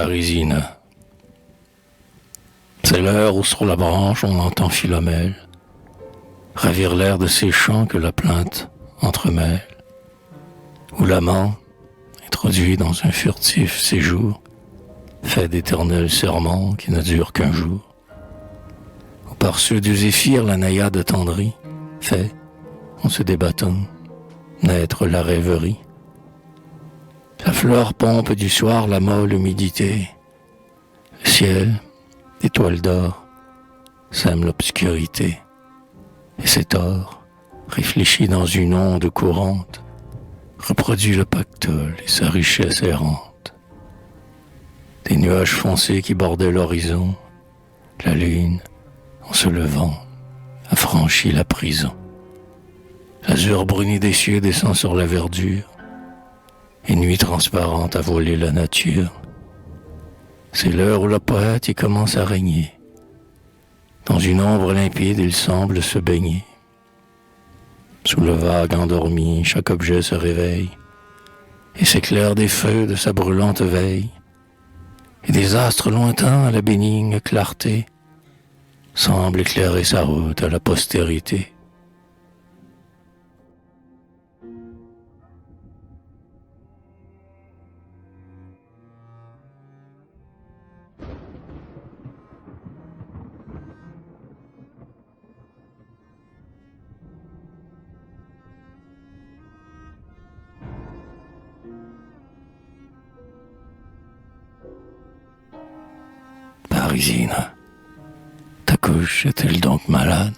Parisine. C'est l'heure où sur la branche on entend Philomèle ravir l'air de ses chants que la plainte entremêle, où l'amant, introduit dans un furtif séjour, fait d'éternels serments qui ne durent qu'un jour, où par ceux du zéphyr la naïade attendrie fait, en se débattant, naître la rêverie. La fleur pompe du soir la molle humidité, le ciel, d'étoiles d'or, sème l'obscurité, et cet or, réfléchi dans une onde courante, reproduit le pactole et sa richesse errante. Des nuages foncés qui bordaient l'horizon, la lune, en se levant, a franchi la prison. L'azur bruni des cieux descend sur la verdure, et nuit transparente a volé la nature. C'est l'heure où le poète y commence à régner. Dans une ombre limpide, il semble se baigner. Sous le vague endormi, chaque objet se réveille et s'éclaire des feux de sa brûlante veille. Et des astres lointains à la bénigne clarté semblent éclairer sa route à la postérité. Parisine, ta couche est-elle donc malade?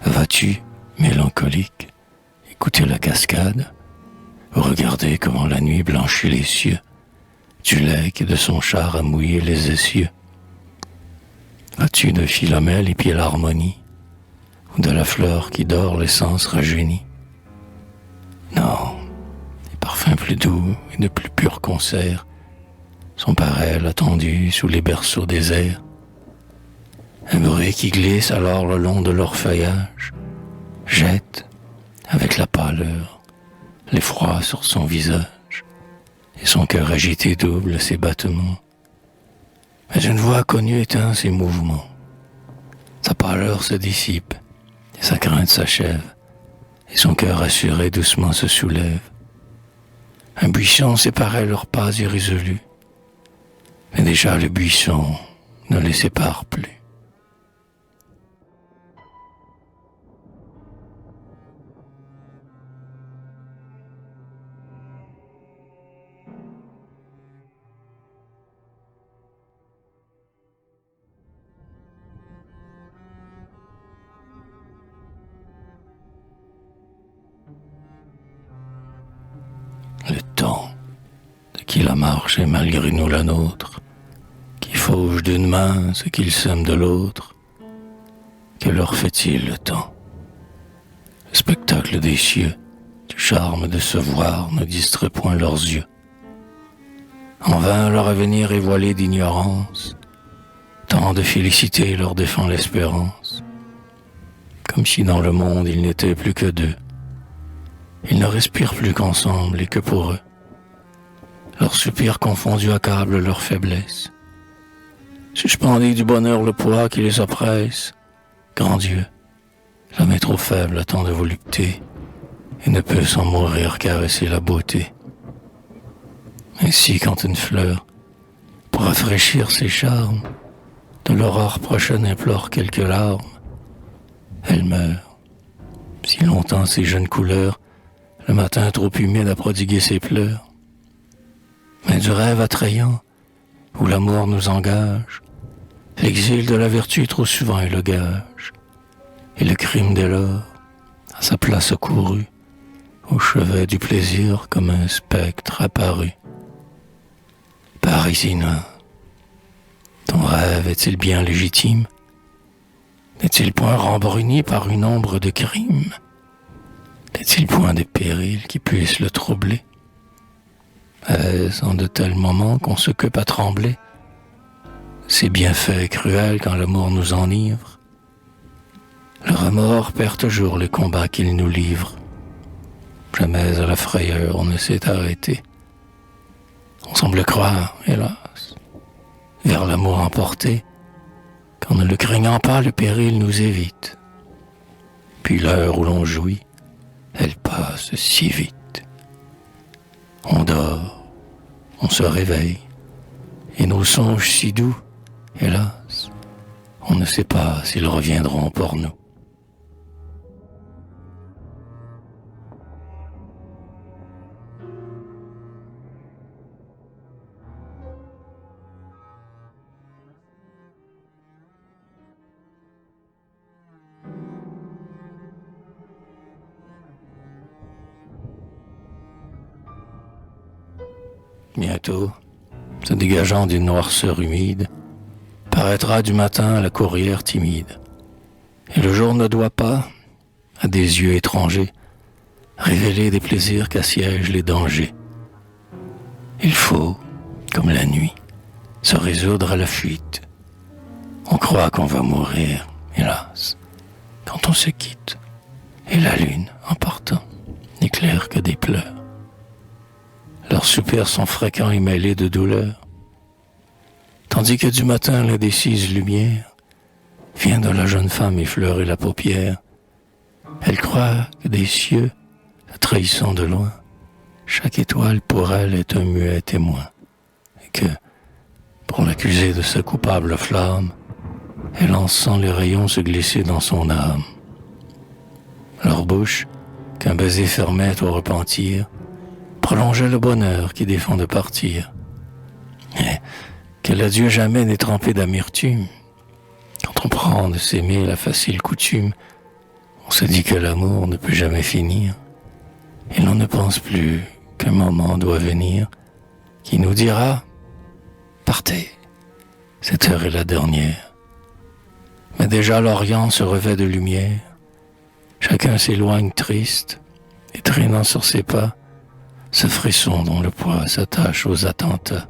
Vas-tu, mélancolique, écouter la cascade, ou regarder comment la nuit blanchit les cieux, du lait qui de son char a mouillé les essieux? As-tu de Philomèle épier l'harmonie, ou de la fleur qui dort l'essence rajeunie? Non, les parfums plus doux et de plus purs concerts sont par elle attendus sous les berceaux déserts. Un bruit qui glisse alors le long de leur feuillage jette, avec la pâleur, l'effroi sur son visage, et son cœur agité double ses battements. Mais une voix connue éteint ses mouvements. Sa pâleur se dissipe, et sa crainte s'achève, et son cœur assuré doucement se soulève. Un buisson séparait leurs pas irrésolus, mais déjà le buisson ne les sépare plus. Le temps, de qui la marche est malgré nous la nôtre, qui fauche d'une main ce qu'il sème de l'autre, que leur fait-il le temps? Le spectacle des cieux, du charme de se voir ne distrait point leurs yeux. En vain leur avenir est voilé d'ignorance, tant de félicité leur défend l'espérance. Comme si dans le monde il n'était plus que deux, ils ne respirent plus qu'ensemble et que pour eux. Leurs soupirs confondus accablent leur faiblesse. Suspendus du bonheur le poids qui les oppresse, grand Dieu, l'homme est trop faible à tant de volupté et ne peut sans mourir caresser la beauté. Ainsi quand une fleur, pour rafraîchir ses charmes, de l'aurore prochaine implore quelques larmes, elle meurt. Si longtemps ses jeunes couleurs, le matin trop humide a prodigué ses pleurs. Mais du rêve attrayant, où l'amour nous engage, l'exil de la vertu trop souvent est le gage, et le crime dès lors, à sa place accouru, au chevet du plaisir comme un spectre apparu. Parisine, ton rêve est-il bien légitime? N'est-il point rembruni par une ombre de crime? N'est-il point des périls qui puissent le troubler? Est-ce en de tels moments qu'on s'occupe à trembler? C'est bienfait cruel quand l'amour nous enivre. Le remords perd toujours les combats qu'il nous livre. Jamais à la frayeur on ne s'est arrêté. On semble croire, hélas, vers l'amour emporté, quand ne le craignant pas, le péril nous évite. Puis l'heure où l'on jouit, elle passe si vite. On dort, on se réveille, et nos songes si doux, hélas, on ne sait pas s'ils reviendront pour nous. Bientôt, se dégageant d'une noirceur humide, paraîtra du matin la courrière timide. Et le jour ne doit pas, à des yeux étrangers, révéler des plaisirs qu'assiègent les dangers. Il faut, comme la nuit, se résoudre à la fuite. On croit qu'on va mourir, hélas, quand on se quitte. Et la lune, en partant, n'éclaire que des pleurs. Leurs soupirs sont fréquents et mêlés de douleur, tandis que du matin l'indécise lumière vient de la jeune femme effleurer la paupière. Elle croit que des cieux, la trahissant de loin, chaque étoile pour elle est un muet témoin, et que, pour l'accuser de sa coupable flamme, elle en sent les rayons se glisser dans son âme. Leur bouche, qu'un baiser fermait au repentir, prolongeait le bonheur qui défend de partir. Mais que l'adieu jamais n'est trempé d'amertume. Quand on prend de s'aimer la facile coutume, on se dit que l'amour ne peut jamais finir, et l'on ne pense plus qu'un moment doit venir qui nous dira « Partez, cette heure est la dernière ». Mais déjà l'Orient se revêt de lumière, chacun s'éloigne triste, et traînant sur ses pas ce frisson dont le poids s'attache aux attentats.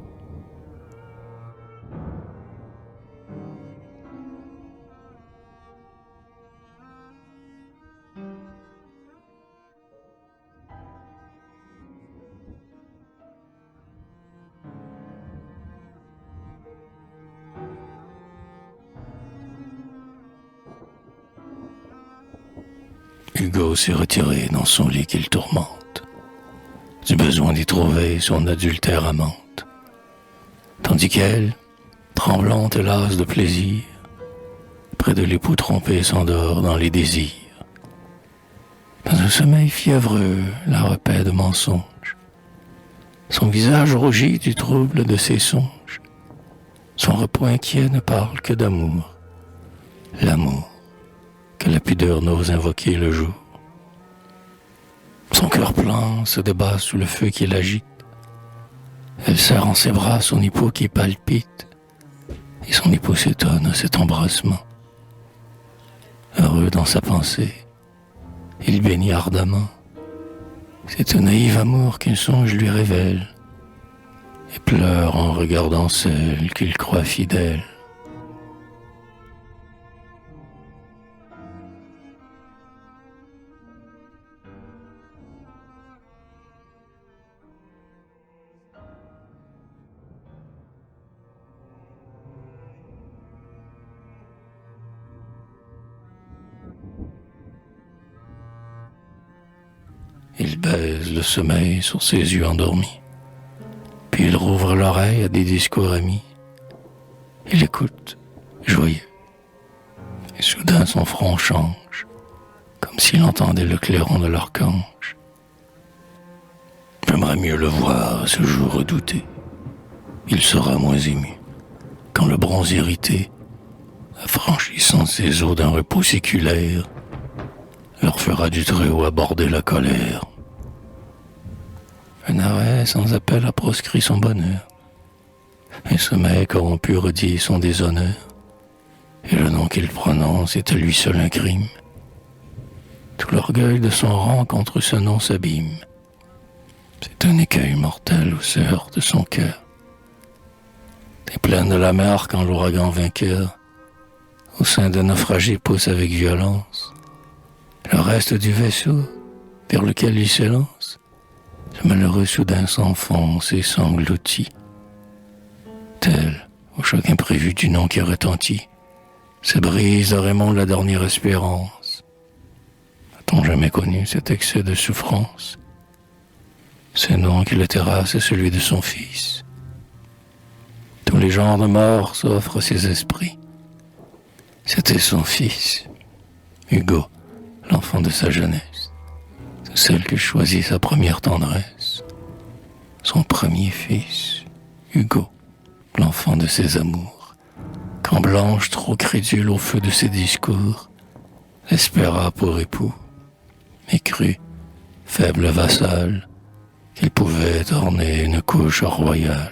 Hugo s'est retiré dans son lit qu'il tourmente, du besoin d'y trouver son adultère amante, tandis qu'elle, tremblante et lasse de plaisir, près de l'époux trompé s'endort dans les désirs. Dans un sommeil fiévreux, la repaît de mensonges, son visage rougit du trouble de ses songes, son repos inquiet ne parle que d'amour, l'amour que la pudeur n'ose invoquer le jour. Son cœur plein se débat sous le feu qui l'agite. Elle serre en ses bras son époux qui palpite, et son époux s'étonne à cet embrassement. Heureux dans sa pensée, il bénit ardemment. C'est un naïf amour qu'un songe lui révèle, et pleure en regardant celle qu'il croit fidèle. Il baise le sommeil sur ses yeux endormis, puis il rouvre l'oreille à des discours amis. Il écoute, joyeux, et soudain son front change, comme s'il entendait le clairon de l'archange. J'aimerais mieux le voir à ce jour redouté. Il sera moins ému, quand le bronze irrité, affranchissant ses os d'un repos séculaire, leur fera du Très-Haut aborder la colère. Un arrêt sans appel a proscrit son bonheur. Un sommeil corrompu redit son déshonneur. Et le nom qu'il prononce est à lui seul un crime. Tout l'orgueil de son rang contre ce nom s'abîme. C'est un écueil mortel où se heurte son cœur. Des plaines de la mer quand l'ouragan vainqueur, au sein de naufragés pousse avec violence. Le reste du vaisseau, vers lequel il s'élance, ce malheureux soudain s'enfonce et s'engloutit. Tel, au choc imprévu du nom qui retentit, se brise à Raymond la dernière espérance. A-t-on jamais connu cet excès de souffrance? Ce nom qui le terrasse est celui de son fils. Tous les genres de mort s'offrent ses esprits. C'était son fils, Hugo, l'enfant de sa jeunesse, de celle qui choisit sa première tendresse. Son premier fils, Hugo, l'enfant de ses amours, quand Blanche, trop crédule au feu de ses discours, espéra pour époux, mais crut, faible vassal, qu'il pouvait orner une couche royale.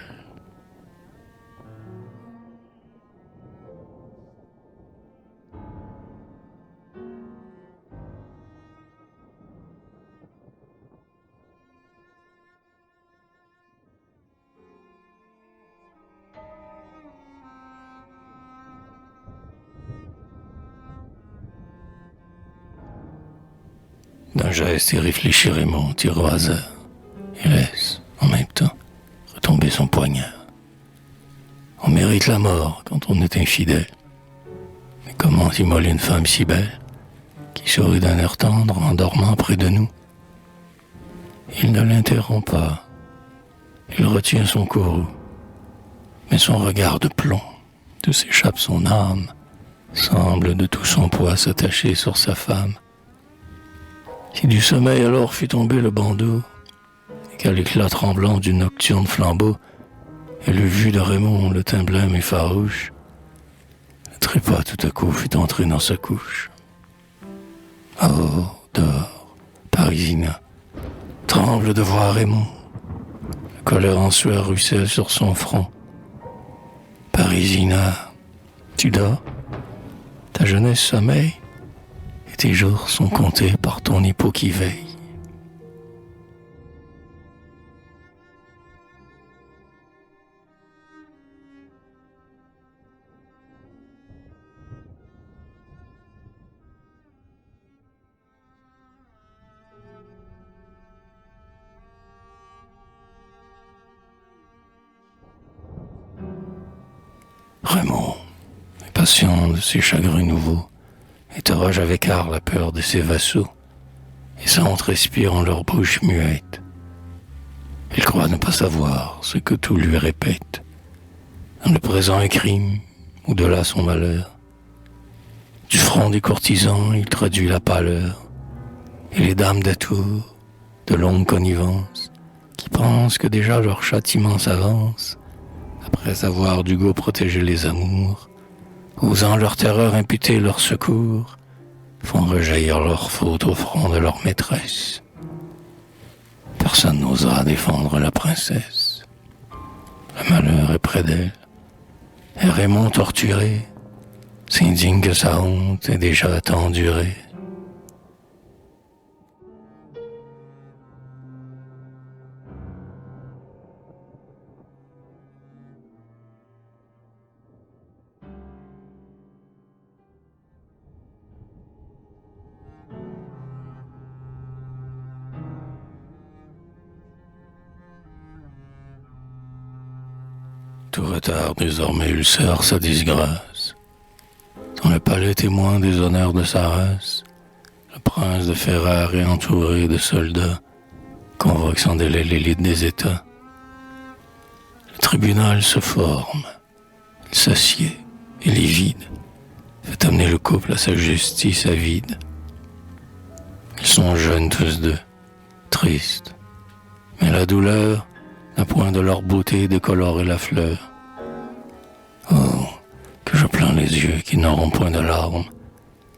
D'un geste irréfléchi, Raymond tire au hasard et laisse, en même temps, retomber son poignard. On mérite la mort quand on est infidèle. Mais comment immoler une femme si belle, qui sourit d'un air tendre en dormant près de nous? Il ne l'interrompt pas. Il retient son courroux. Mais son regard de plomb, d'où s'échappe son âme, semble de tout son poids s'attacher sur sa femme. Si du sommeil alors fut tombé le bandeau, et qu'à l'éclat tremblant du nocturne flambeau, elle eut vu de Raymond le teint blême et farouche, le trépas tout à coup fut entré dans sa couche. Oh, dors, Parisina, tremble de voir Raymond, la colère en sueur ruisselle sur son front. Parisina, tu dors? Ta jeunesse sommeille? Et tes jours sont comptés par ton époux qui veille. Raymond, impatient de ses chagrins nouveaux, interroge avec art la peur de ses vassaux, et s'entre-respire en leur bouche muette. Il croit ne pas savoir ce que tout lui répète. Dans le présent un crime, ou de là son malheur. Du front des courtisans, il traduit la pâleur, et les dames d'atour, de longue connivence, qui pensent que déjà leur châtiment s'avance, après avoir d'Hugo protégé les amours, osant leur terreur imputer leur secours, font rejaillir leur faute au front de leur maîtresse. Personne n'osera défendre la princesse. Le malheur est près d'elle. Et Raymond torturé s'indigne que sa honte est déjà endurée. Tout retard désormais ulcère sa disgrâce. Dans le palais témoin des honneurs de sa race, le prince de Ferrare est entouré de soldats, convoque sans délai l'élite des États. Le tribunal se forme, il s'assied et livide, fait amener le couple à sa justice avide. Ils sont jeunes tous deux, tristes, mais la douleur n'a point de leur beauté décoloré la fleur. Oh, que je plains les yeux qui n'auront point de larmes,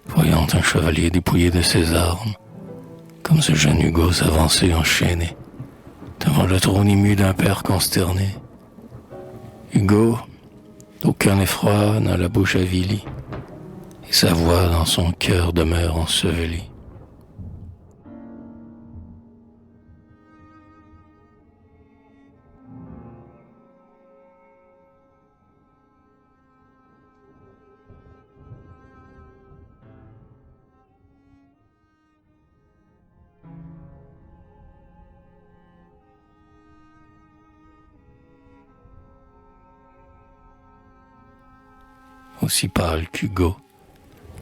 voyant un chevalier dépouillé de ses armes, comme ce jeune Hugo s'avancer enchaîné, devant le trône ému d'un père consterné. Hugo, d'aucun effroi n'a la bouche avilie, et sa voix dans son cœur demeure ensevelie. aussi pâle qu'Hugo,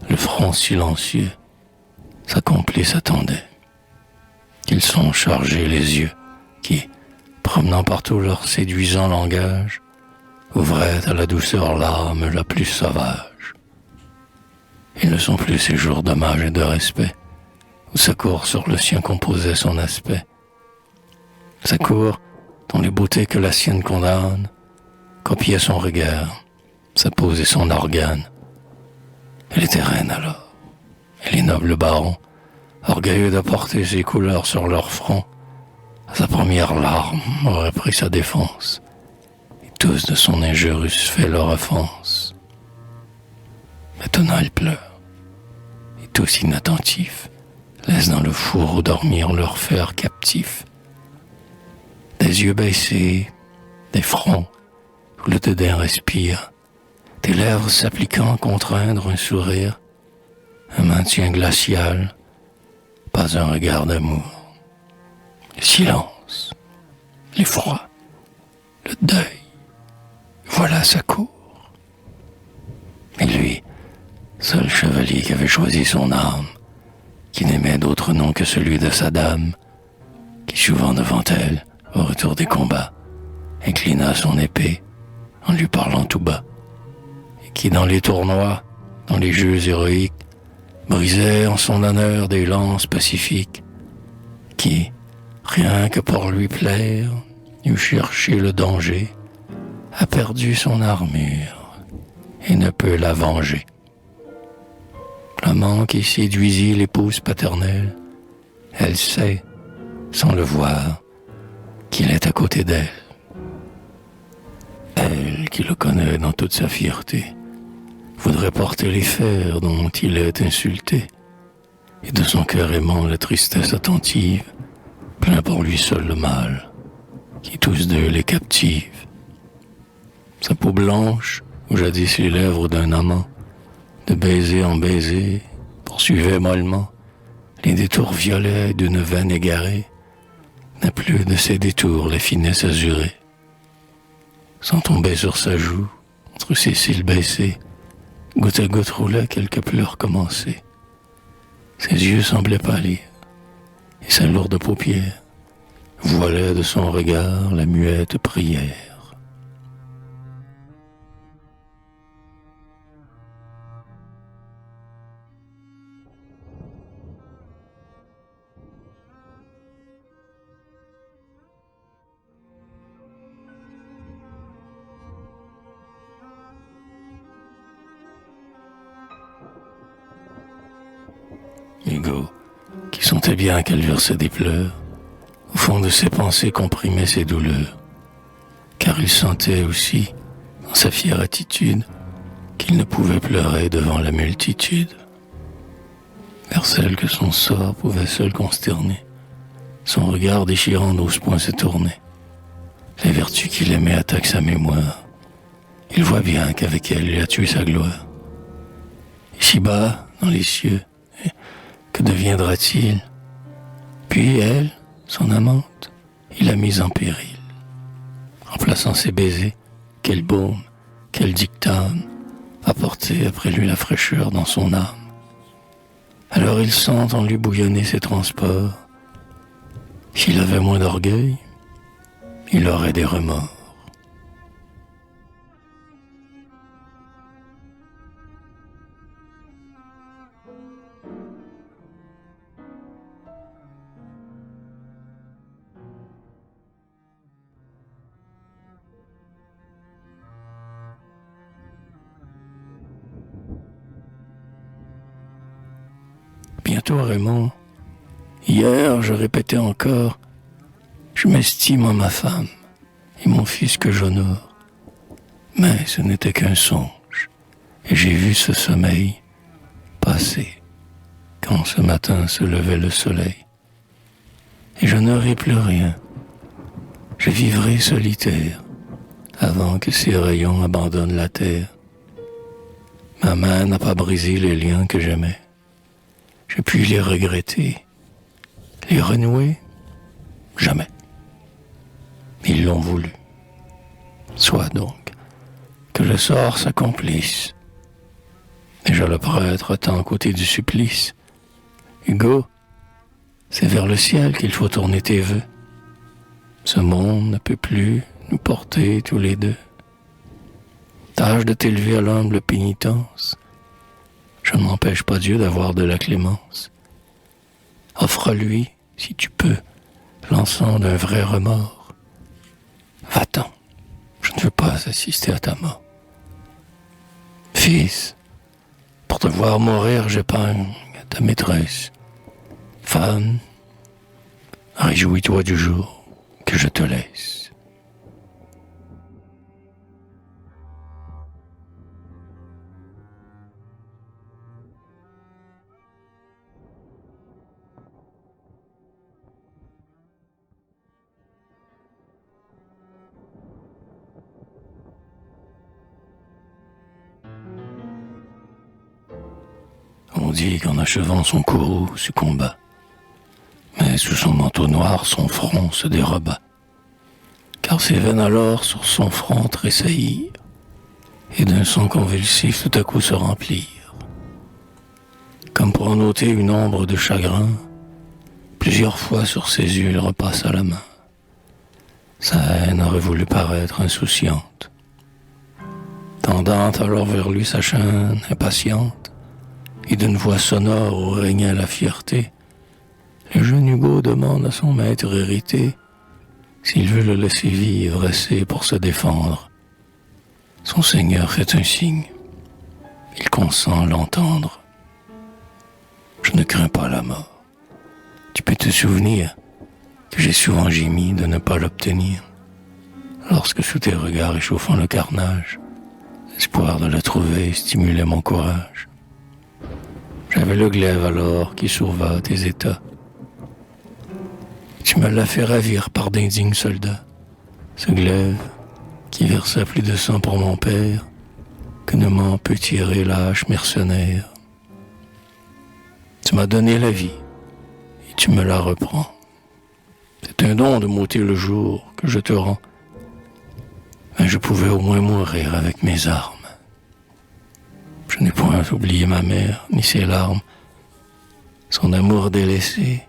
le front silencieux, sa complice attendait. Qu'ils sont chargés les yeux, qui, promenant partout leur séduisant langage, ouvraient à la douceur l'âme la plus sauvage. Ils ne sont plus ces jours d'hommage et de respect, où sa cour sur le sien composait son aspect. Sa cour, dont les beautés que la sienne condamne, copiait son regard, sa pose et son organe. Elle était reine alors, et les nobles barons, orgueilleux d'apporter ses couleurs sur leur front, à sa première larme auraient pris sa défense, et tous de son injure eussent fait leur offense. Maintenant elle pleure, et tous inattentifs, laissent dans le four dormir leur fer captif. Des yeux baissés, des fronts où le dédain respire, des lèvres s'appliquant à contraindre un sourire, un maintien glacial, pas un regard d'amour. Le silence, l'effroi, le deuil, voilà sa cour. Et lui, seul chevalier qui avait choisi son âme, qui n'aimait d'autre nom que celui de sa dame, qui souvent devant elle, au retour des combats, inclina son épée en lui parlant tout bas, et qui dans les tournois, dans les jeux héroïques, brisait en son honneur des lances pacifiques, qui, rien que pour lui plaire, eût cherché le danger, a perdu son armure et ne peut la venger. L'amant qui séduisit l'épouse paternelle, elle sait, sans le voir, qu'il est à côté d'elle. Elle, qui le connaît dans toute sa fierté, voudrait porter les fers dont il est insulté, et de son cœur aimant la tristesse attentive, plein pour lui seul le mal, qui tous deux les captive. Sa peau blanche, où jadis les lèvres d'un amant, de baiser en baiser, poursuivait mollement les détours violets d'une veine égarée, n'a plus de ses détours la finesse azurée. Sans tomber sur sa joue, entre ses cils baissés, goutte à goutte roulaient quelques pleurs commencés. Ses yeux semblaient pâlir, et sa lourde paupière voilait de son regard la muette prière. Hugo, qui sentait bien qu'elle versait des pleurs, au fond de ses pensées comprimait ses douleurs, car il sentait aussi, dans sa fière attitude, qu'il ne pouvait pleurer devant la multitude, vers celle que son sort pouvait seul consterner. Son regard déchirant n'ose point se tourner. Les vertus qu'il aimait attaquent sa mémoire. Il voit bien qu'avec elle, il a tué sa gloire. Ici-bas, dans les cieux, que deviendra-t-il? Puis elle, son amante, il l'a mise en péril. Remplaçant ses baisers, quel baume, quel dictame, apporter après lui la fraîcheur dans son âme. Alors il sent en lui bouillonner ses transports. S'il avait moins d'orgueil, il aurait des remords. Bientôt, Raymond, hier je répétais encore, je m'estime en ma femme et mon fils que j'honore. Mais ce n'était qu'un songe, et j'ai vu ce sommeil passer quand ce matin se levait le soleil. Et je n'aurai plus rien, je vivrai solitaire avant que ses rayons abandonnent la terre. Ma main n'a pas brisé les liens que j'aimais. Je puis les regretter, les renouer, jamais. Ils l'ont voulu. Soit donc que le sort s'accomplisse Déjà le prêtre attend à côté du supplice. Hugo, c'est vers le ciel qu'il faut tourner tes vœux. Ce monde ne peut plus nous porter tous les deux. Tâche de t'élever à l'humble pénitence. Je n'empêche pas Dieu d'avoir de la clémence. Offre-lui, si tu peux, l'encens d'un vrai remords. Va-t'en, je ne veux pas assister à ta mort. Fils, pour te voir mourir, j'épargne ta maîtresse. Femme, réjouis-toi du jour que je te laisse. On dit qu'en achevant son courroux succomba, mais sous son manteau noir son front se déroba, car ses veines alors sur son front tressaillirent, et d'un son convulsif tout à coup se remplirent. Comme pour en ôter une ombre de chagrin, plusieurs fois sur ses yeux il repassa la main. Sa haine aurait voulu paraître insouciante, tendant alors vers lui sa chaîne impatiente, et d'une voix sonore où régnait la fierté, le jeune Hugo demande à son maître hérité s'il veut le laisser vivre assez pour se défendre. Son seigneur fait un signe. Il consent l'entendre. Je ne crains pas la mort. Tu peux te souvenir que j'ai souvent gémi de ne pas l'obtenir, lorsque sous tes regards échauffant le carnage, l'espoir de la trouver stimulait mon courage. J'avais le glaive alors qui sauva tes états. Tu me l'as fait ravir par d'indignes soldats. Ce glaive qui versa plus de sang pour mon père que ne m'en peut tirer lâche mercenaire. Tu m'as donné la vie et tu me la reprends. C'est un don de m'ôter le jour que je te rends. Mais je pouvais au moins mourir avec mes armes. Je n'ai point oublié ma mère, ni ses larmes. Son amour délaissé,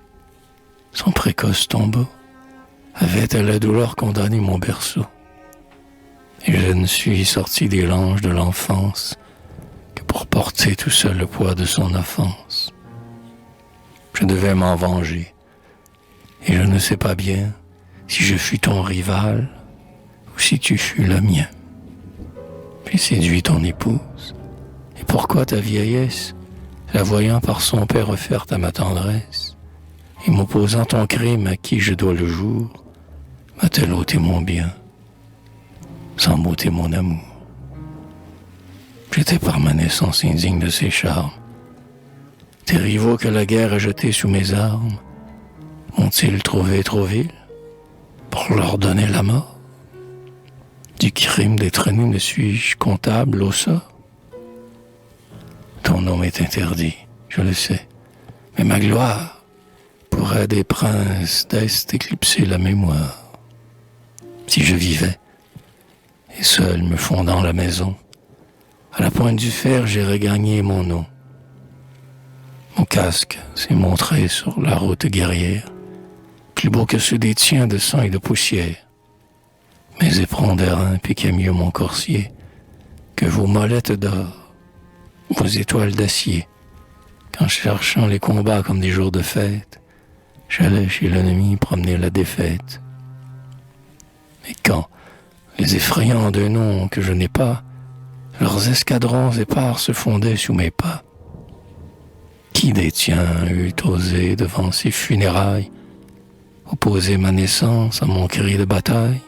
son précoce tombeau, avait à la douleur condamné mon berceau. Et je ne suis sorti des langes de l'enfance que pour porter tout seul le poids de son offense. Je devais m'en venger, et je ne sais pas bien si je fus ton rival ou si tu fus le mien. J'ai séduit ton épouse. Et pourquoi ta vieillesse, la voyant par son père offerte à ma tendresse, et m'opposant ton crime à qui je dois le jour, m'a-t-elle ôté mon bien, sans m'ôter mon amour? J'étais par ma naissance indigne de ses charmes. Tes rivaux que la guerre a jetés sous mes armes, m'ont-ils trouvé trop vil pour leur donner la mort? Du crime détraîné ne suis-je comptable au sort? Ton nom est interdit, je le sais, mais ma gloire pourrait des princes d'Est éclipser la mémoire. Si je vivais, et seul me fondant la maison, à la pointe du fer j'ai regagné mon nom. Mon casque s'est montré sur la route guerrière, plus beau que ceux des tiens de sang et de poussière. Mes éperons d'airain piquaient mieux mon corsier que vos molettes d'or, vos étoiles d'acier. Quand cherchant les combats comme des jours de fête, j'allais chez l'ennemi promener la défaite. Et quand, les effrayants d'un nom que je n'ai pas, leurs escadrons épars se fondaient sous mes pas, qui des tiens eût osé devant ces funérailles opposer ma naissance à mon cri de bataille?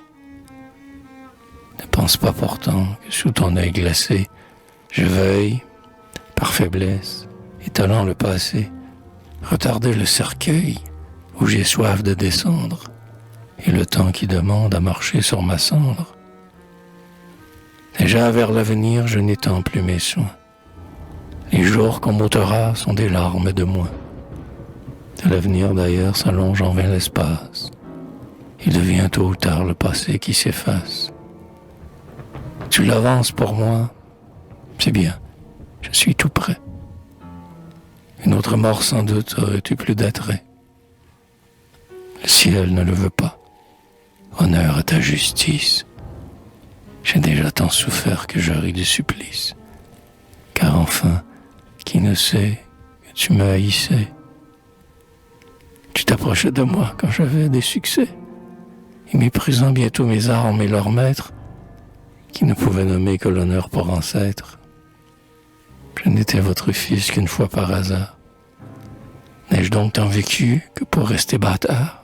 Ne pense pas pourtant que sous ton œil glacé, je veuille, par faiblesse, étalant le passé, retarder le cercueil où j'ai soif de descendre, et le temps qui demande à marcher sur ma cendre. Déjà vers l'avenir, je n'étends plus mes soins. Les jours qu'on m'ôtera sont des larmes de moins. De l'avenir d'ailleurs s'allonge en vain l'espace. Il devient tôt ou tard le passé qui s'efface. Tu l'avances pour moi, c'est bien. Je suis tout prêt. Une autre mort sans doute aurait eu plus d'attrait. Le ciel ne le veut pas. Honneur à ta justice. J'ai déjà tant souffert que je ris du supplice. Car enfin, qui ne sait que tu me haïssais? Tu t'approchais de moi quand j'avais des succès, et méprisant bientôt mes armes et leurs maîtres, qui ne pouvaient nommer que l'honneur pour ancêtre. Je n'étais votre fils qu'une fois par hasard. N'ai-je donc tant vécu que pour rester bâtard?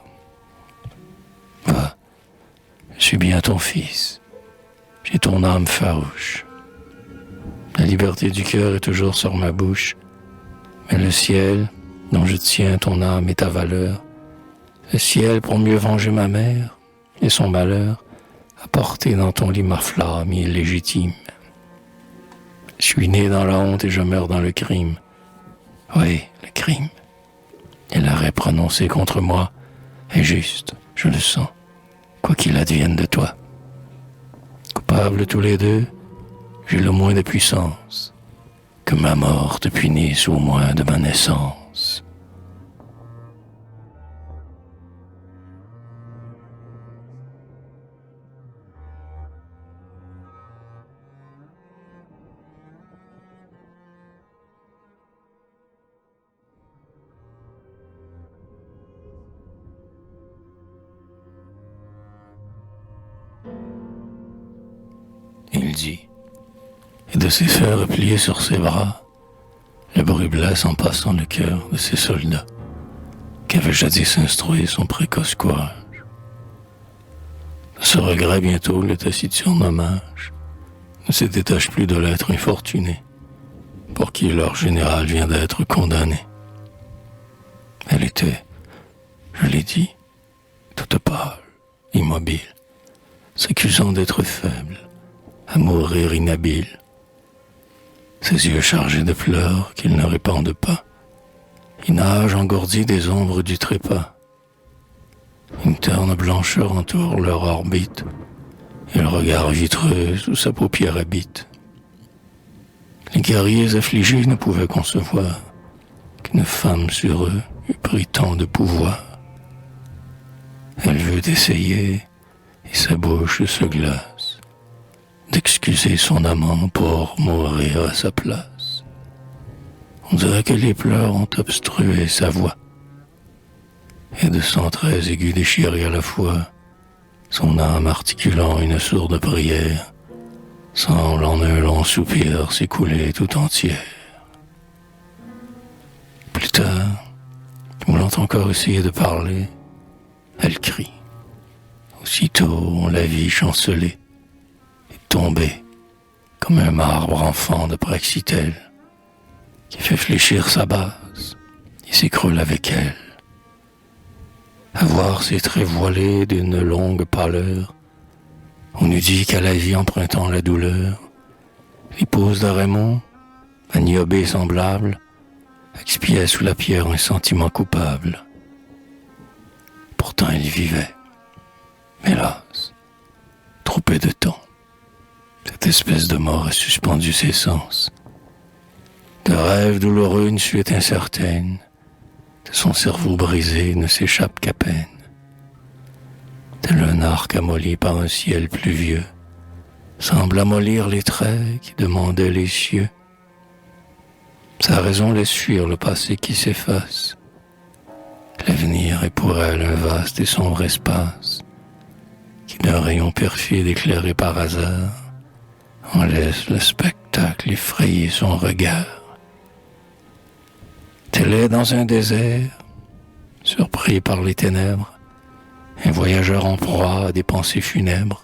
Va, je suis bien ton fils. J'ai ton âme farouche. La liberté du cœur est toujours sur ma bouche, mais le ciel, dont je tiens ton âme et ta valeur, le ciel pour mieux venger ma mère et son malheur, a porté dans ton lit ma flamme illégitime. Je suis né dans la honte et je meurs dans le crime. Oui, le crime. Et l'arrêt prononcé contre moi est juste, je le sens, quoi qu'il advienne de toi. Coupables tous les deux, j'ai le moins de puissance, que ma mort te punisse au moins de ma naissance. Il dit, et de ses fers repliés sur ses bras, le bruit blesse en passant le cœur de ses soldats, qu'avait jadis instruit son précoce courage. De ce regret bientôt le taciturne hommage ne se détache plus de l'être infortuné, pour qui leur général vient d'être condamné. Elle était, je l'ai dit, toute pâle, immobile, s'accusant d'être faible, à mourir inhabile. Ses yeux chargés de pleurs qu'ils ne répandent pas, ils nagent engourdis des ombres du trépas. Une terne blancheur entoure leur orbite, et le regard vitreux sous sa paupière habite. Les guerriers affligés ne pouvaient concevoir qu'une femme sur eux eût pris tant de pouvoir. Elle veut essayer, et sa bouche se glace, d'excuser son amant pour mourir à sa place. On dirait que les pleurs ont obstrué sa voix, et de 113 aigus déchirés à la fois, son âme articulant une sourde prière, semble en un long soupir s'écouler tout entière. Plus tard, voulant encore essayer de parler, elle crie. Aussitôt, on la vit chanceler et tomber comme un marbre enfant de Praxitèle qui fait fléchir sa base et s'écroule avec elle. À voir ses traits voilés d'une longue pâleur, on eût dit qu'à la vie empruntant la douleur, l'épouse de Raymond, à niobé semblable, expiait sous la pierre un sentiment coupable. Pourtant elle vivait. Hélas, trop peu de temps. Cette espèce de mort a suspendu ses sens. De rêves douloureux, une suite incertaine, de son cerveau brisé ne s'échappe qu'à peine. Tel un arc amolli par un ciel pluvieux, semble amollir les traits qui demandaient les cieux. Sa raison laisse fuir le passé qui s'efface. L'avenir est pour elle un vaste et sombre espace, qui d'un rayon perfide éclairé par hasard, en laisse le spectacle effrayer son regard. Tel est dans un désert, surpris par les ténèbres, un voyageur en proie à des pensées funèbres.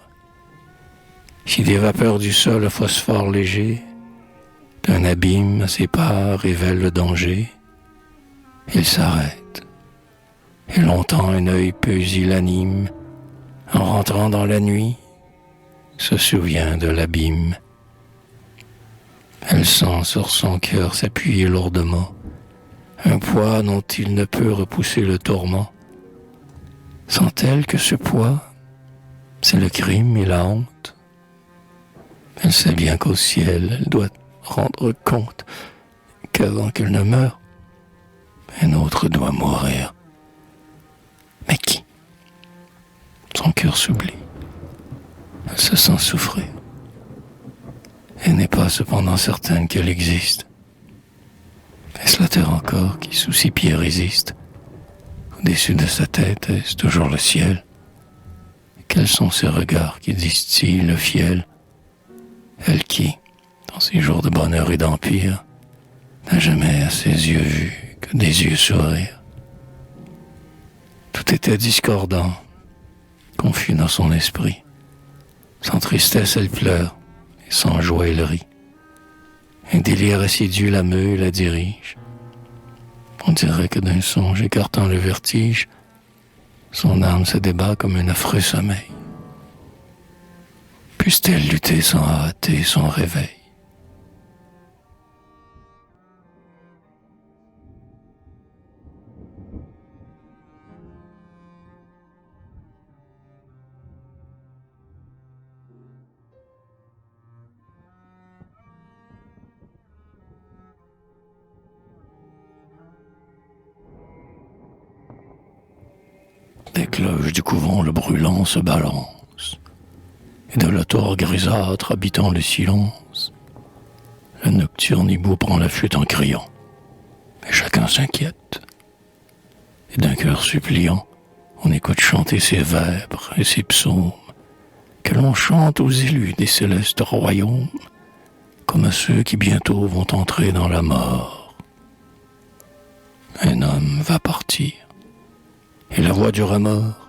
Si des vapeurs du sol à phosphore léger, d'un abîme à ses pas révèlent le danger, il s'arrête, et longtemps un œil pusillanime, en rentrant dans la nuit, se souvient de l'abîme. Elle sent sur son cœur s'appuyer lourdement, un poids dont il ne peut repousser le tourment. Sent-elle que ce poids, c'est le crime et la honte? Elle sait bien qu'au ciel, elle doit rendre compte qu'avant qu'elle ne meure, un autre doit mourir. Mais qui? Son cœur s'oublie. Elle se sent souffrir. Elle n'est pas cependant certaine qu'elle existe. Est-ce la terre encore qui sous ses pieds résiste? Au-dessus de sa tête, est-ce toujours le ciel? Et quels sont ces regards qui distillent le fiel? Elle qui, dans ses jours de bonheur et d'empire, n'a jamais à ses yeux vu que des yeux sourire. Tout était discordant, confus dans son esprit. Sans tristesse, elle pleure, et sans joie, elle rit. Un délire assidu la meut et la dirige. On dirait que d'un songe écartant le vertige, son âme se débat comme un affreux sommeil. Puisse-t-elle lutter sans hâter son réveil? Des cloches du couvent le brûlant se balancent, et de la tour grisâtre habitant le silence, le nocturne hibou prend la flûte en criant, et chacun s'inquiète. Et d'un cœur suppliant, on écoute chanter ses vêpres et ses psaumes, que l'on chante aux élus des célestes royaumes, comme à ceux qui bientôt vont entrer dans la mort. Un homme va partir, et la voix du remords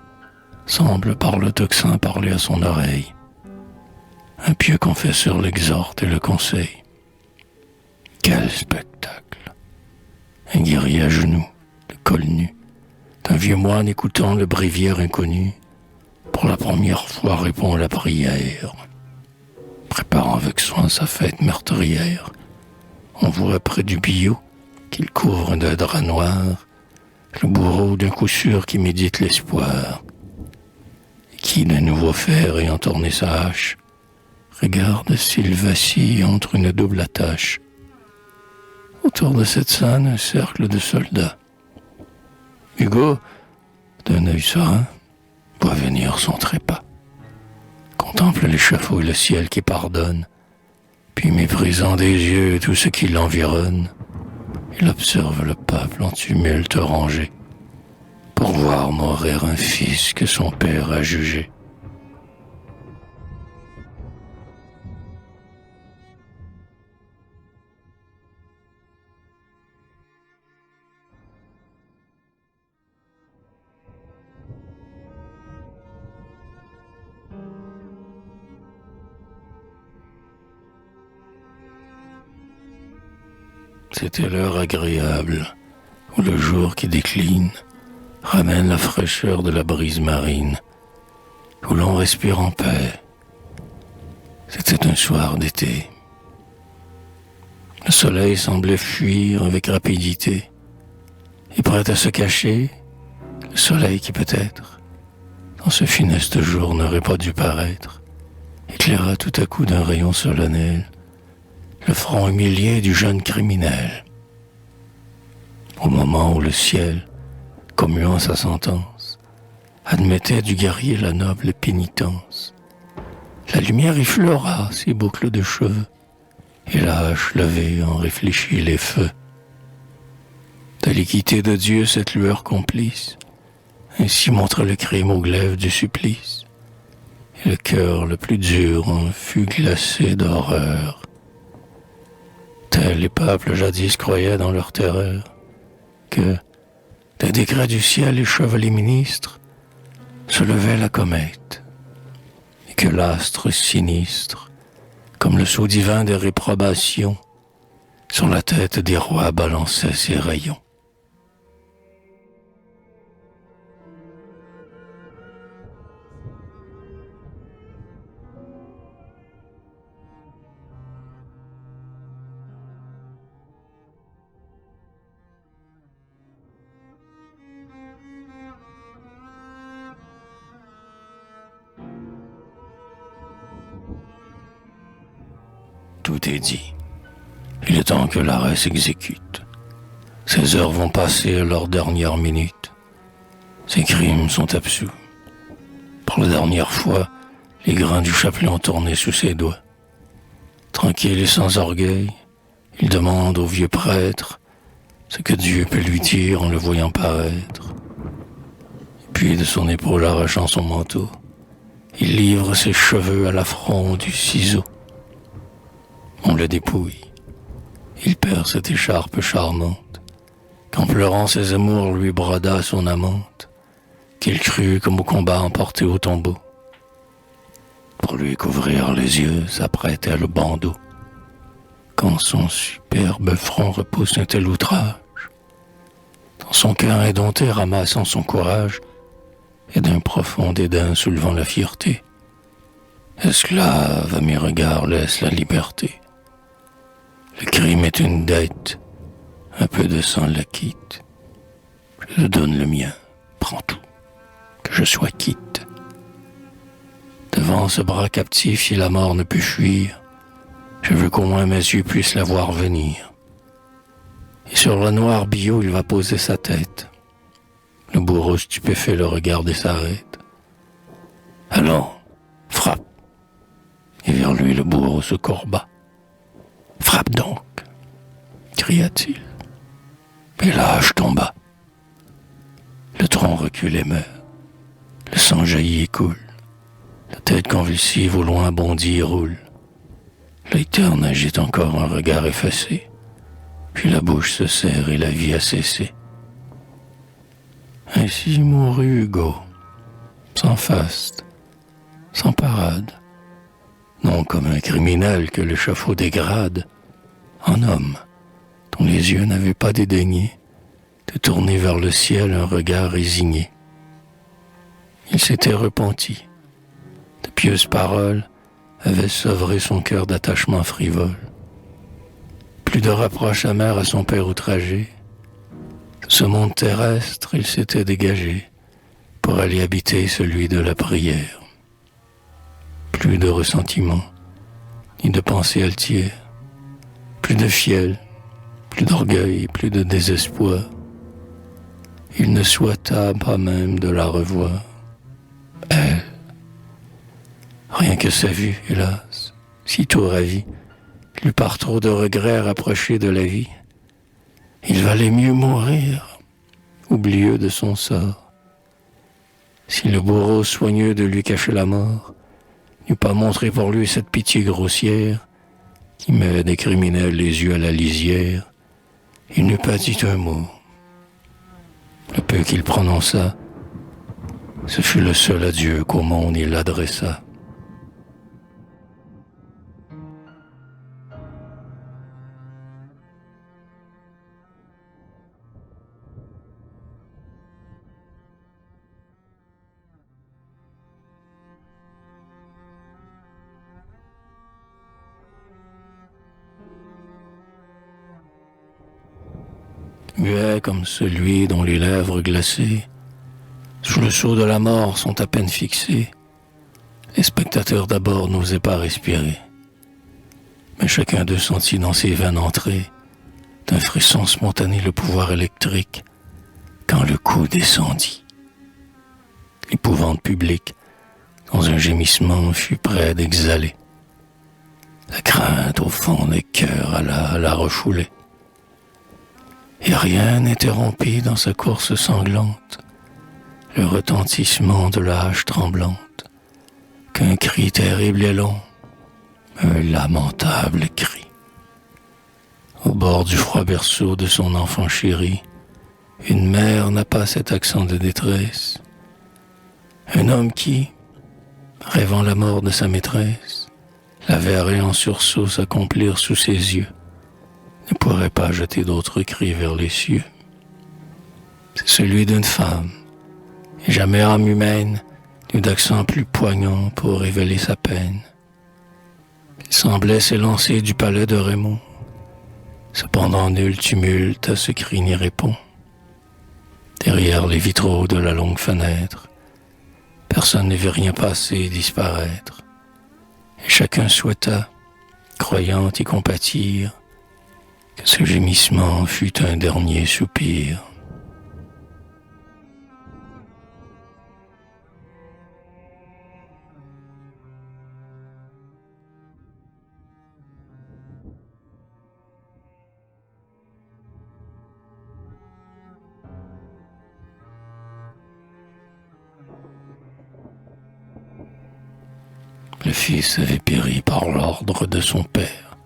semble par le tocsin parler à son oreille. Un pieux confesseur l'exhorte et le conseille. Quel spectacle! Un guerrier à genoux, le col nu, d'un vieux moine écoutant le bréviaire inconnu, pour la première fois répond à la prière, préparant avec soin sa fête meurtrière. On voit près du billot qu'il couvre d'un drap noir, le bourreau d'un coup sûr qui médite l'espoir, et qui, d'un nouveau fer ayant tourné sa hache, regarde s'il vacille entre une double attache. Autour de cette scène, un cercle de soldats. Hugo, d'un œil serein, voit venir son trépas, contemple l'échafaud et le ciel qui pardonne, puis méprisant des yeux tout ce qui l'environne, il observe le peuple en tumulte rangé, pour voir mourir un fils que son père a jugé. C'était l'heure agréable où le jour qui décline ramène la fraîcheur de la brise marine, où l'on respire en paix. C'était un soir d'été. Le soleil semblait fuir avec rapidité, et prêt à se cacher, le soleil qui peut-être, dans ce funeste jour n'aurait pas dû paraître, éclaira tout à coup d'un rayon solennel le front humilié du jeune criminel. Au moment où le ciel, commuant sa sentence, admettait du guerrier la noble pénitence, la lumière effleura ses boucles de cheveux, et la hache levée en réfléchit les feux. De l'équité de Dieu cette lueur complice, ainsi montre le crime au glaive du supplice, et le cœur le plus dur en fut glacé d'horreur. Tels les peuples jadis croyaient dans leur terreur, que, des décrets du ciel et chevaliers ministres, se levait la comète, et que l'astre sinistre, comme le sceau divin des réprobations, sur la tête des rois balançait ses rayons. Tout est dit. Il est temps que l'arrêt s'exécute. Ces heures vont passer à leur dernière minute. Ces crimes sont absous. Pour la dernière fois, les grains du chapelet ont tourné sous ses doigts. Tranquille et sans orgueil, il demande au vieux prêtre ce que Dieu peut lui dire en le voyant paraître. Puis de son épaule arrachant son manteau, il livre ses cheveux à l'affront du ciseau. On le dépouille. Il perd cette écharpe charmante, qu'en pleurant ses amours lui broda son amante, qu'il crut comme au combat emporté au tombeau. Pour lui couvrir les yeux, s'apprêtait le bandeau, quand son superbe front repousse un tel outrage. Dans son cœur indompté, ramassant son courage, et d'un profond dédain soulevant la fierté, esclave à mes regards laisse la liberté. Le crime est une dette, un peu de sang la quitte. Je te donne le mien, prends tout, que je sois quitte. Devant ce bras captif, si la mort ne peut fuir, je veux qu'au moins mes yeux puissent la voir venir. Et sur le noir billot, il va poser sa tête. Le bourreau stupéfait le regarde et s'arrête. Allons, frappe. Et vers lui le bourreau se courba. Frappe donc, cria-t-il. Et l'âge tomba. Le tronc recule et meurt. Le sang jaillit et coule. La tête convulsive au loin bondit et roule. L'œil terne agite encore un regard effacé. Puis la bouche se serre et la vie a cessé. Ainsi mourut Hugo, sans faste, sans parade, non comme un criminel que l'échafaud dégrade, en homme dont les yeux n'avaient pas dédaigné de tourner vers le ciel un regard résigné. Il s'était repenti, de pieuses paroles avaient sevré son cœur d'attachement frivole. Plus de reproches amers à son père outragé. Ce monde terrestre, il s'était dégagé pour aller habiter celui de la prière. Plus de ressentiment, ni de pensée altière, plus de fiel, plus d'orgueil, plus de désespoir. Il ne souhaita pas même de la revoir. Elle, rien que sa vue, hélas, sitôt ravie, lui par trop de regrets rapprochés de la vie. Il valait mieux mourir, oublieux de son sort. Si le bourreau soigneux de lui cacher la mort n'eût pas montré pour lui cette pitié grossière qui met des criminels les yeux à la lisière, il n'eût pas dit un mot. Le peu qu'il prononça, ce fut le seul adieu qu'au monde il adressa. Muet comme celui dont les lèvres glacées, sous le sceau de la mort, sont à peine fixées, les spectateurs d'abord n'osaient pas respirer. Mais chacun d'eux sentit dans ses veines entrer, d'un frisson spontané le pouvoir électrique, quand le coup descendit. L'épouvante publique, dans un gémissement, fut près d'exhaler. La crainte au fond des cœurs alla la refouler. Et rien n'interrompit dans sa course sanglante le retentissement de la hache tremblante, qu'un cri terrible et long, un lamentable cri. Au bord du froid berceau de son enfant chéri, une mère n'a pas cet accent de détresse. Un homme qui, rêvant la mort de sa maîtresse, la verrait en sursaut s'accomplir sous ses yeux, ne pourrait pas jeter d'autres cris vers les cieux. C'est celui d'une femme, et jamais âme humaine n'eut d'accent plus poignant pour révéler sa peine. Il semblait s'élancer du palais de Raymond, cependant nul tumulte à ce cri n'y répond. Derrière les vitraux de la longue fenêtre, personne ne vit rien passer et disparaître, et chacun souhaita, croyant y compatir, que ce gémissement fut un dernier soupir. Le fils avait péri par l'ordre de son père.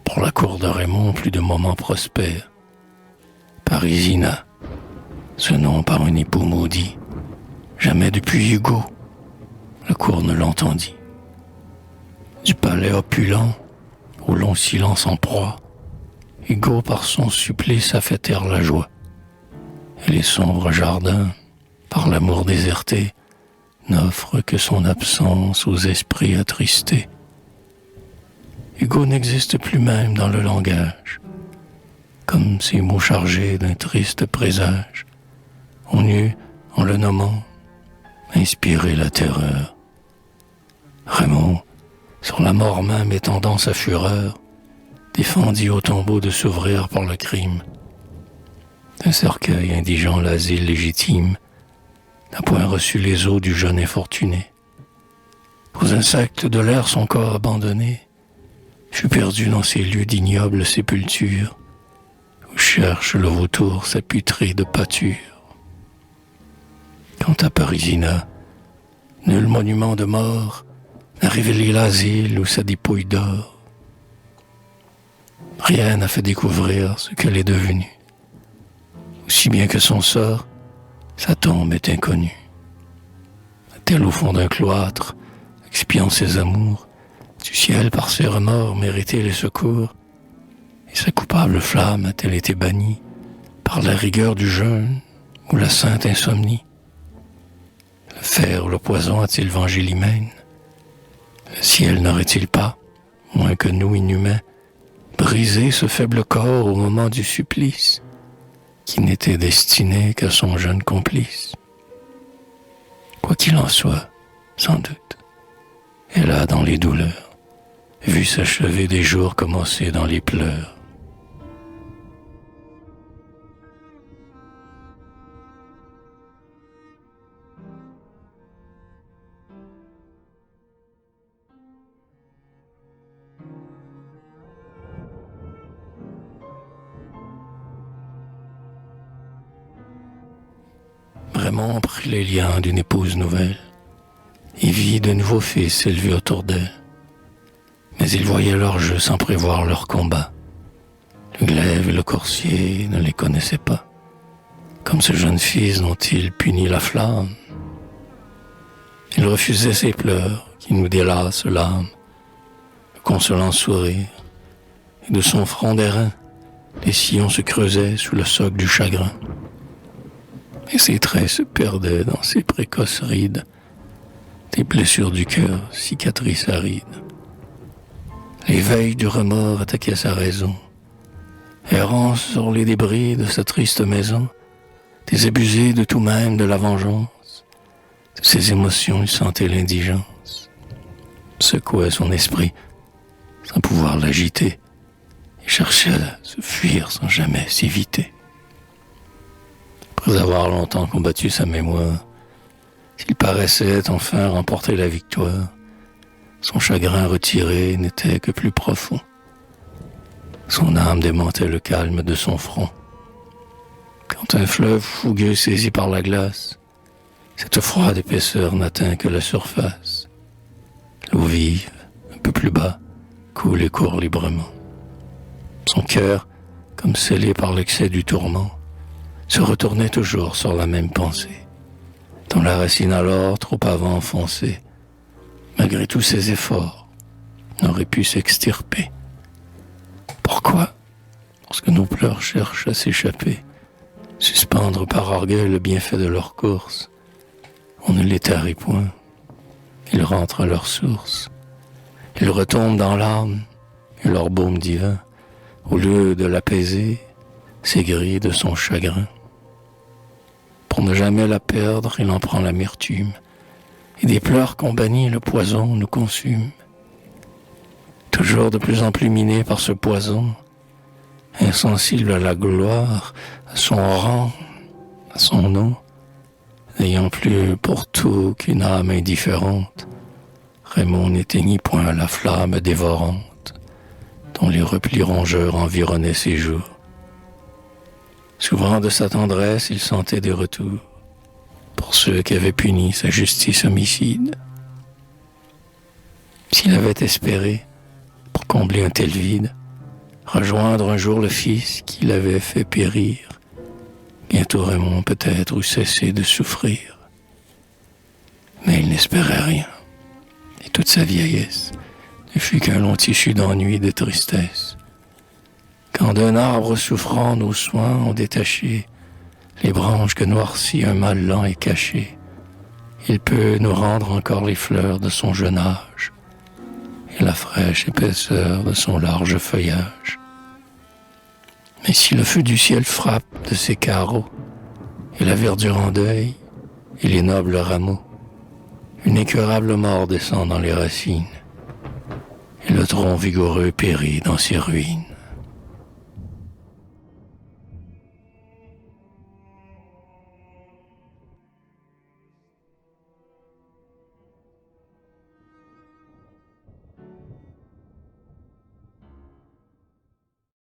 Pour la cour de Raymond, plus de moments prospères. Parisina, ce nom par un époux maudit, jamais depuis Hugo, la cour ne l'entendit. Du palais opulent, au long silence en proie, Hugo par son supplice a fait taire la joie. Et les sombres jardins, par l'amour déserté, n'offrent que son absence aux esprits attristés. Hugo n'existe plus même dans le langage, comme ces mots chargés d'un triste présage. On eût, en le nommant, inspiré la terreur. Raymond, sur la mort même étendant sa fureur, défendit au tombeau de s'ouvrir par le crime. D'un cercueil indigent l'asile légitime n'a point reçu les os du jeune infortuné. Aux insectes de l'air son corps abandonné fut perdu dans ces lieux d'ignoble sépulture où cherche le vautour sa putride pâture. Quant à Parisina, nul monument de mort n'a révélé l'asile où sa dépouille dort. Rien n'a fait découvrir ce qu'elle est devenue. Aussi bien que son sort, sa tombe est inconnue. A-t-elle au fond d'un cloître, expiant ses amours, du ciel par ses remords mérité les secours, et sa coupable flamme a-t-elle été bannie par la rigueur du jeûne ou la sainte insomnie? Le fer ou le poison a-t-il vengé l'hymen? Le ciel n'aurait-il pas, moins que nous inhumains, brisé ce faible corps au moment du supplice, qui n'était destiné qu'à son jeune complice? Quoi qu'il en soit, sans doute, elle a dans les douleurs vu s'achever des jours commencés dans les pleurs. Raymond prit les liens d'une épouse nouvelle et vit de nouveaux fils s'élever autour d'elle. Mais il voyait leur jeu sans prévoir leur combat. Le glaive et le coursier ne les connaissaient pas, comme ce jeune fils dont il punit la flamme. Il refusait ses pleurs qui nous délassent l'âme, le consolant sourire, et de son front d'airain, les sillons se creusaient sous le soc du chagrin. Et ses traits se perdaient dans ses précoces rides, des blessures du cœur, cicatrices arides. Les veilles du remords attaquaient sa raison, errant sur les débris de sa triste maison, désabusé de tout même de la vengeance, de ses émotions il sentait l'indigence, secouait son esprit sans pouvoir l'agiter, et cherchait à se fuir sans jamais s'éviter. Après avoir longtemps combattu sa mémoire, s'il paraissait enfin remporter la victoire, son chagrin retiré n'était que plus profond. Son âme démentait le calme de son front. Quand un fleuve fougueux saisi par la glace, cette froide épaisseur n'atteint que la surface. L'eau vive, un peu plus bas, coule et court librement. Son cœur, comme scellé par l'excès du tourment, se retournait toujours sur la même pensée, dont la racine alors, trop avant enfoncée, malgré tous ses efforts, n'aurait pu s'extirper. Pourquoi, lorsque nos pleurs cherchent à s'échapper, suspendre par orgueil le bienfait de leur course, on ne les tarit point, ils rentrent à leur source, ils retombent dans l'âme et leur baume divin, au lieu de l'apaiser, s'aigrit de son chagrin. Pour ne jamais la perdre, il en prend l'amertume, et des pleurs qu'on bannit, le poison nous consume. Toujours de plus en plus miné par ce poison, insensible à la gloire, à son rang, à son nom, n'ayant plus pour tout qu'une âme indifférente, Raymond n'éteignit point la flamme dévorante dont les replis rongeurs environnaient ses jours. Souvent de sa tendresse, il sentait des retours pour ceux qui avaient puni sa justice homicide. S'il avait espéré, pour combler un tel vide, rejoindre un jour le fils qui l'avait fait périr, bientôt Raymond peut-être eût cessé de souffrir. Mais il n'espérait rien, et toute sa vieillesse ne fut qu'un long tissu d'ennui et de tristesse. Quand d'un arbre souffrant nos soins ont détaché les branches que noircit un mal lent et caché, il peut nous rendre encore les fleurs de son jeune âge et la fraîche épaisseur de son large feuillage. Mais si le feu du ciel frappe de ses carreaux, et la verdure en deuil, et les nobles rameaux, une incurable mort descend dans les racines, et le tronc vigoureux périt dans ses ruines.